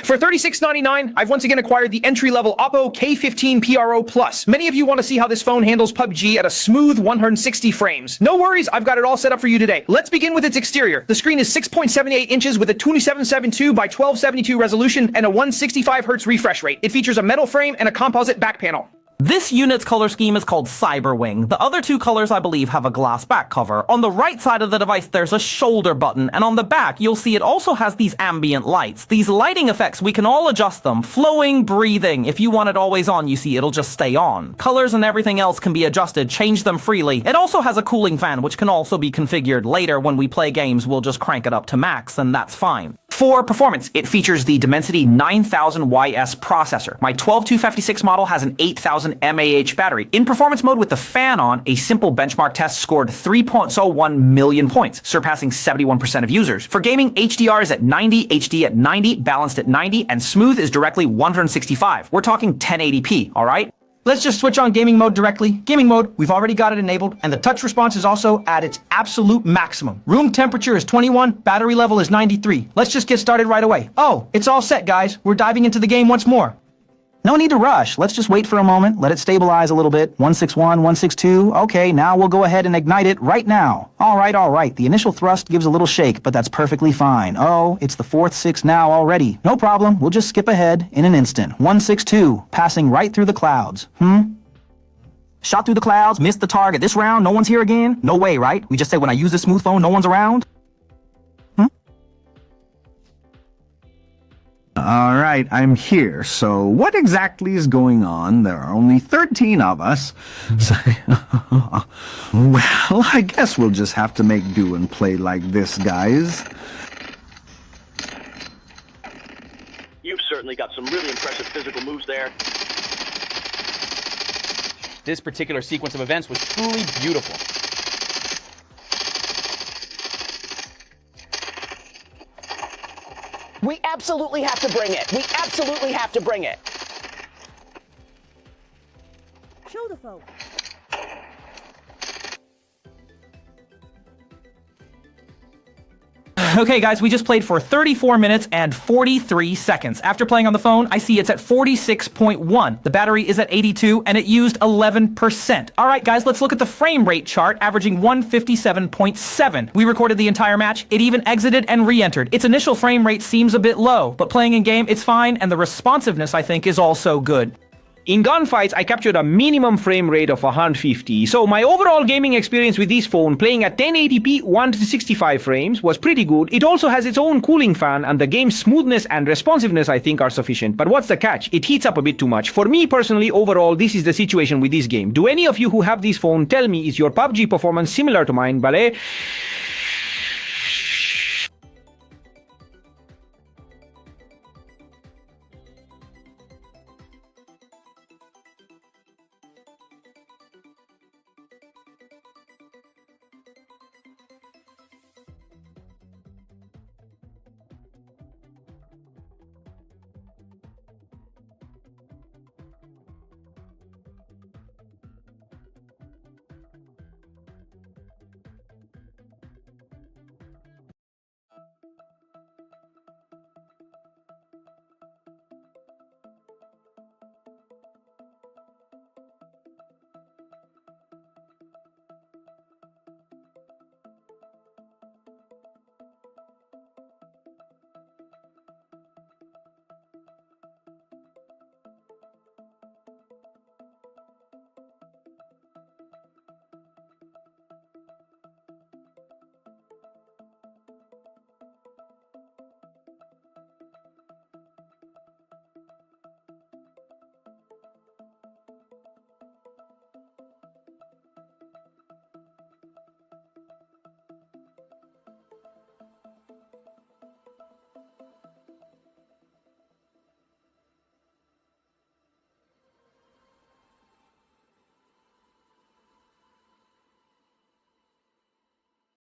For $36.99, I've once again acquired the entry-level OPPO K15 PRO Plus. Many of you want to see how this phone handles PUBG at a smooth 160 frames. No worries, I've got it all set up for you today. Let's begin with its exterior. The screen is 6.78 inches with a 2772 by 1272 resolution and a 165 Hz refresh rate. It features a metal frame and a composite back panel. This unit's color scheme is called Cyberwing. The other two colors, I believe, have a glass back cover. On the right side of the device, there's a shoulder button, and on the back, you'll see it also has these ambient lights. These lighting effects, we can all adjust them. Flowing, breathing. If you want it always on, you see it'll just stay on. Colors and everything else can be adjusted, change them freely. It also has a cooling fan, which can also be configured. Later, when we play games, we'll just crank it up to max, and that's fine. For performance, it features the Dimensity 9000YS processor. My 12256 model has an 8000 mAh battery. In performance mode with the fan on, a simple benchmark test scored 3.01 million points, surpassing 71% of users. For gaming, HDR is at 90, HD at 90, balanced at 90, and smooth is directly 165. We're talking 1080p, alright? Let's just switch on gaming mode directly. Gaming mode, we've already got it enabled, and the touch response is also at its absolute maximum. Room temperature is 21, battery level is 93. Let's just get started right away. Oh, it's all set, guys. We're diving into the game once more. No need to rush. Let's just wait for a moment, let it stabilize a little bit. 161, 162. Okay, now we'll go ahead and ignite it right now. All right. The initial thrust gives a little shake, but that's perfectly fine. Oh, it's the 4th 6 now already. No problem. We'll just skip ahead in an instant. 162, passing right through the clouds. Shot through the clouds, missed the target. This round, no one's here again? No way, right? We just said when I use this smooth phone, no one's around? All right, I'm here. So what exactly is going on? There are only 13 of us. So, well, I guess we'll just have to make do and play like this, guys. You've certainly got some really impressive physical moves there. This particular sequence of events was truly beautiful. We absolutely have to bring it. We absolutely have to bring it. Show the phone. Okay guys, we just played for 34 minutes and 43 seconds. After playing on the phone, I see it's at 46.1. The battery is at 82 and it used 11%. Alright guys, let's look at the frame rate chart, averaging 157.7. We recorded the entire match. It even exited and re-entered. Its initial frame rate seems a bit low, but playing in game, it's fine, and the responsiveness, I think, is also good. In gunfights, I captured a minimum frame rate of 150, so my overall gaming experience with this phone playing at 1080p 165 frames was pretty good. It also has its own cooling fan, and the game's smoothness and responsiveness I think are sufficient. But what's the catch? It heats up a bit too much. For me personally, overall, this is the situation with this game. Do any of you who have this phone tell me, is your PUBG performance similar to mine, Ballet?